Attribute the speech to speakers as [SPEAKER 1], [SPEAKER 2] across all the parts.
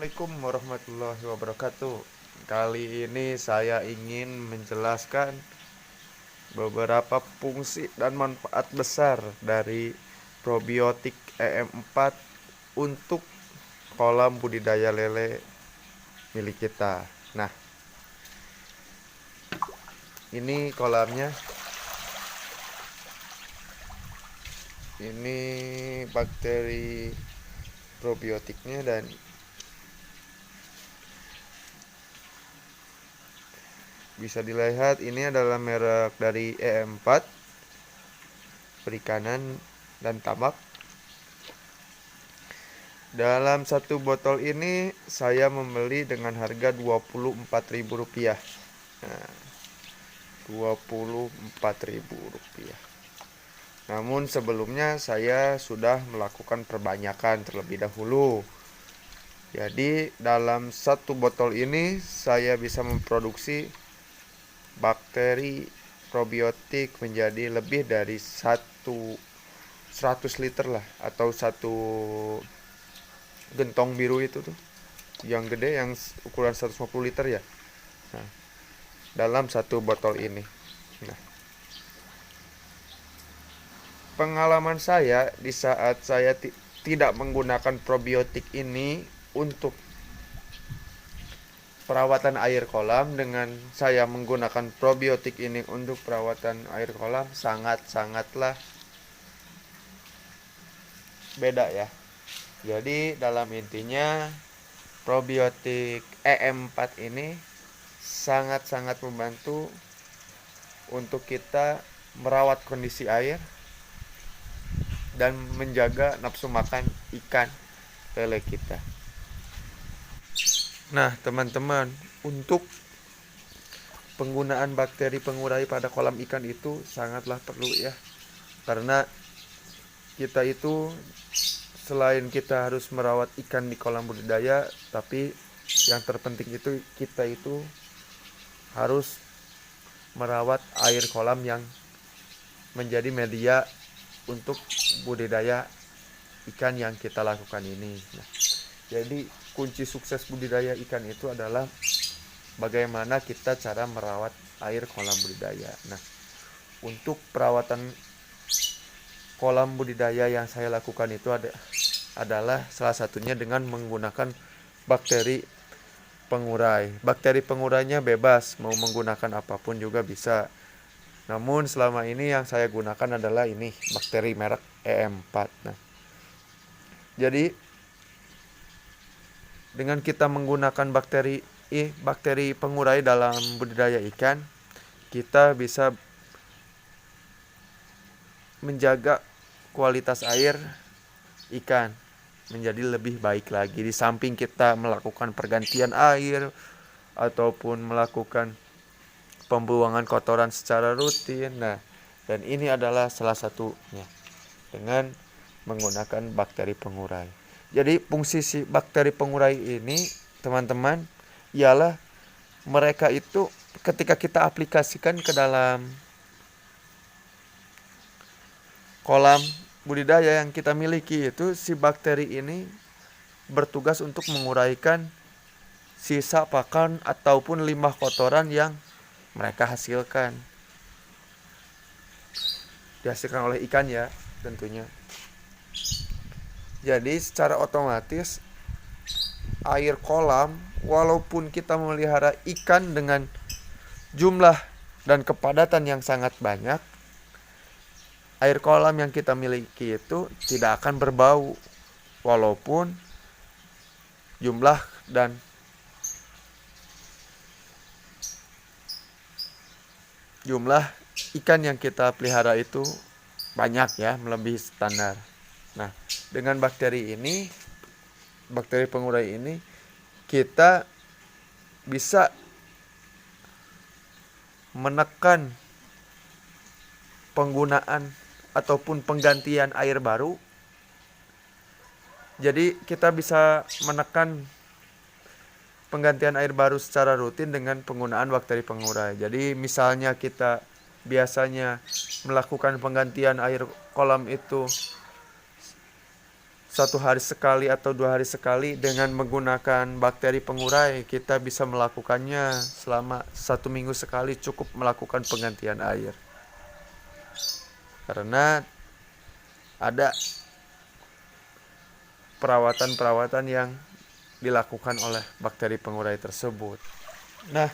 [SPEAKER 1] Assalamualaikum warahmatullahi wabarakatuh. Kali ini saya ingin menjelaskan beberapa fungsi dan manfaat besar dari probiotik EM4 untuk kolam budidaya lele milik kita. Nah, ini kolamnya. Ini bakteri probiotiknya, dan bisa dilihat ini adalah merek dari EM4 Perikanan dan Tambak. Dalam satu botol ini saya membeli dengan harga Rp24.000. Nah, Rp24.000. Namun sebelumnya saya sudah melakukan perbanyakan terlebih dahulu. Jadi dalam satu botol ini saya bisa memproduksi bakteri probiotik menjadi lebih dari 100 liter lah, atau satu gentong biru itu tuh yang gede, yang ukuran 150 liter ya. Nah, dalam satu botol ini. Nah, pengalaman saya di saat saya tidak menggunakan probiotik ini untuk perawatan air kolam, dengan saya menggunakan probiotik ini untuk perawatan air kolam, sangatlah beda ya. Jadi dalam intinya probiotik EM4 ini sangat membantu untuk kita merawat kondisi air dan menjaga nafsu makan ikan lele kita. Nah, teman-teman, untuk penggunaan bakteri pengurai pada kolam ikan itu sangatlah perlu ya. Karena kita itu selain kita harus merawat ikan di kolam budidaya, tapi yang terpenting itu kita itu harus merawat air kolam yang menjadi media untuk budidaya ikan yang kita lakukan ini. Nah, jadi kunci sukses budidaya ikan itu adalah bagaimana kita cara merawat air kolam budidaya. Nah, untuk perawatan kolam budidaya yang saya lakukan itu adalah salah satunya dengan menggunakan bakteri pengurai. Bakteri pengurainya bebas, mau menggunakan apapun juga bisa. Namun selama ini yang saya gunakan adalah ini, bakteri merek EM4. Nah, jadi dengan kita menggunakan bakteri pengurai dalam budidaya ikan, kita bisa menjaga kualitas air ikan menjadi lebih baik lagi. Di samping kita melakukan pergantian air ataupun melakukan pembuangan kotoran secara rutin. Nah, dan ini adalah salah satunya dengan menggunakan bakteri pengurai. Jadi fungsi si bakteri pengurai ini, teman-teman, ialah mereka itu ketika kita aplikasikan ke dalam kolam budidaya yang kita miliki, itu si bakteri ini bertugas untuk menguraikan sisa pakan ataupun limbah kotoran yang mereka dihasilkan oleh ikan ya tentunya. Jadi secara otomatis air kolam, walaupun kita memelihara ikan dengan jumlah dan kepadatan yang sangat banyak, air kolam yang kita miliki itu tidak akan berbau walaupun jumlah dan jumlah ikan yang kita pelihara itu banyak ya, melebihi standar. Nah, dengan bakteri pengurai ini, kita bisa menekan penggunaan ataupun penggantian air baru. Jadi kita bisa menekan penggantian air baru secara rutin dengan penggunaan bakteri pengurai. Jadi misalnya kita biasanya melakukan penggantian air kolam itu 1 hari sekali atau 2 hari sekali. Dengan menggunakan bakteri pengurai, kita bisa melakukannya selama 1 minggu sekali, cukup melakukan penggantian air. Karena ada perawatan-perawatan yang dilakukan oleh bakteri pengurai tersebut. Nah,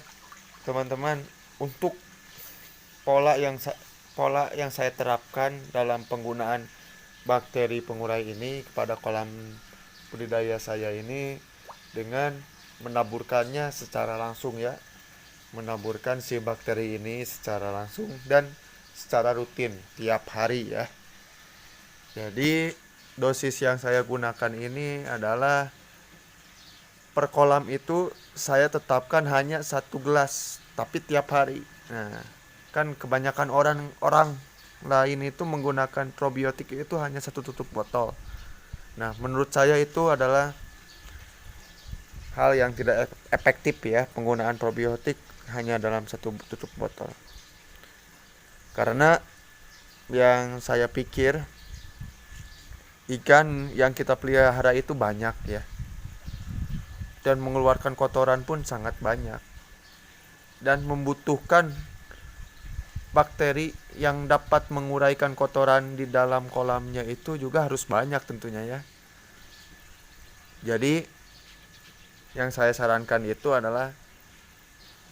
[SPEAKER 1] teman-teman, untuk pola yang saya terapkan dalam penggunaan bakteri pengurai ini kepada kolam budidaya saya ini dengan menaburkannya secara langsung ya. Menaburkan si bakteri ini secara langsung dan secara rutin tiap hari ya. Jadi dosis yang saya gunakan ini adalah per kolam itu saya tetapkan hanya 1 gelas, tapi tiap hari. Nah, kan kebanyakan orang lain itu menggunakan probiotik itu hanya 1 tutup botol. Nah, menurut saya itu adalah hal yang tidak efektif ya, penggunaan probiotik hanya dalam 1 tutup botol. Karena yang saya pikir ikan yang kita pelihara itu banyak ya, dan mengeluarkan kotoran pun sangat banyak, dan membutuhkan bakteri yang dapat menguraikan kotoran di dalam kolamnya itu juga harus banyak tentunya ya. Jadi yang saya sarankan itu adalah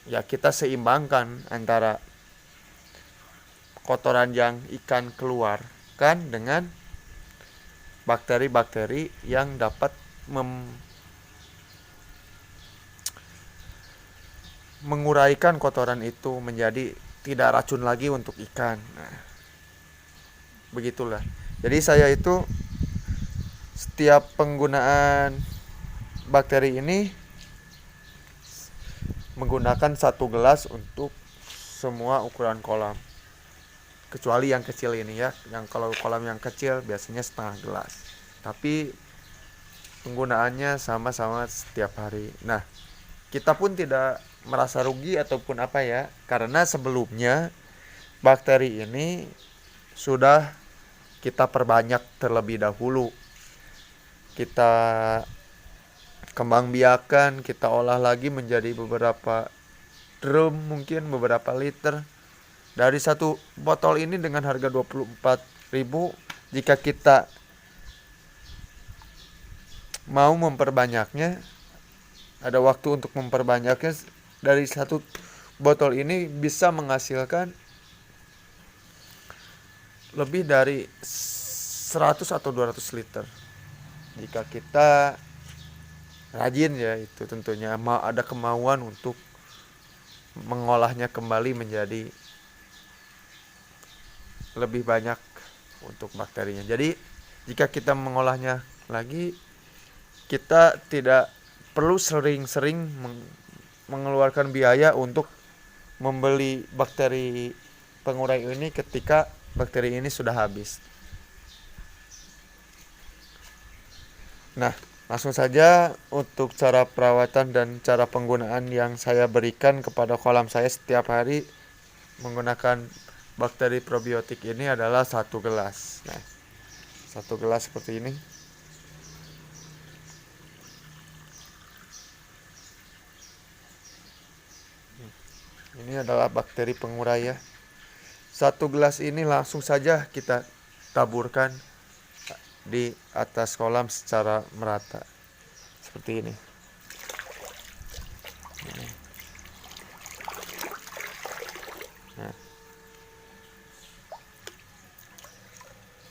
[SPEAKER 1] ya kita seimbangkan antara kotoran yang ikan keluarkan dengan bakteri-bakteri yang dapat menguraikan kotoran itu menjadi tidak racun lagi untuk ikan. Nah, begitulah. Jadi saya itu setiap penggunaan bakteri ini menggunakan 1 gelas untuk semua ukuran kolam. Kecuali yang kecil ini ya. Yang kalau kolam yang kecil biasanya setengah gelas. Tapi penggunaannya sama-sama setiap hari. Nah, kita pun tidak merasa rugi ataupun apa ya, karena sebelumnya bakteri ini sudah kita perbanyak terlebih dahulu. Kita kembang biakan, kita olah lagi menjadi beberapa drum, mungkin beberapa liter. Dari 1 botol ini dengan harga 24.000, jika kita mau memperbanyaknya, ada waktu untuk memperbanyaknya, dari 1 botol ini bisa menghasilkan lebih dari 100 atau 200 liter. Jika kita rajin ya, itu tentunya ada kemauan untuk mengolahnya kembali menjadi lebih banyak untuk bakterinya. Jadi jika kita mengolahnya lagi, kita tidak perlu sering-sering mengeluarkan biaya untuk membeli bakteri pengurai ini ketika bakteri ini sudah habis. Nah, langsung saja untuk cara perawatan dan cara penggunaan yang saya berikan kepada kolam saya setiap hari menggunakan bakteri probiotik ini adalah 1 gelas. Nah, 1 gelas seperti ini. Ini adalah bakteri pengurai ya. 1 gelas ini langsung saja kita taburkan di atas kolam secara merata. Seperti ini.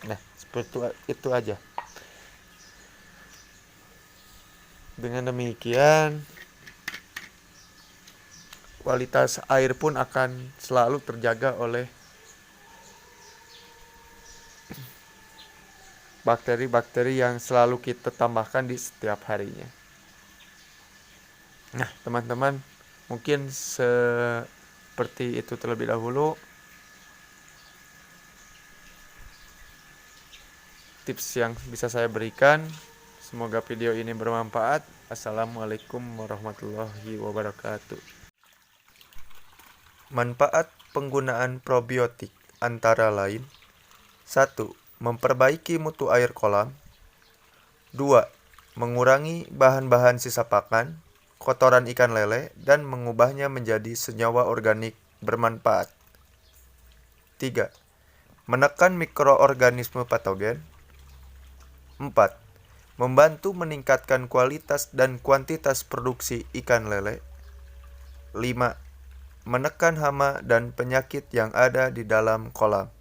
[SPEAKER 1] Nah, seperti itu aja. Dengan demikian, kualitas air pun akan selalu terjaga oleh bakteri-bakteri yang selalu kita tambahkan di setiap harinya. Nah, teman-teman, mungkin seperti itu terlebih dahulu tips yang bisa saya berikan. Semoga video ini bermanfaat. Assalamualaikum warahmatullahi wabarakatuh. Manfaat penggunaan probiotik antara lain: 1. Memperbaiki mutu air kolam. 2. Mengurangi bahan-bahan sisa pakan, kotoran ikan lele, dan mengubahnya menjadi senyawa organik bermanfaat. 3. Menekan mikroorganisme patogen. 4. Membantu meningkatkan kualitas dan kuantitas produksi ikan lele. 5. Menekan hama dan penyakit yang ada di dalam kolam.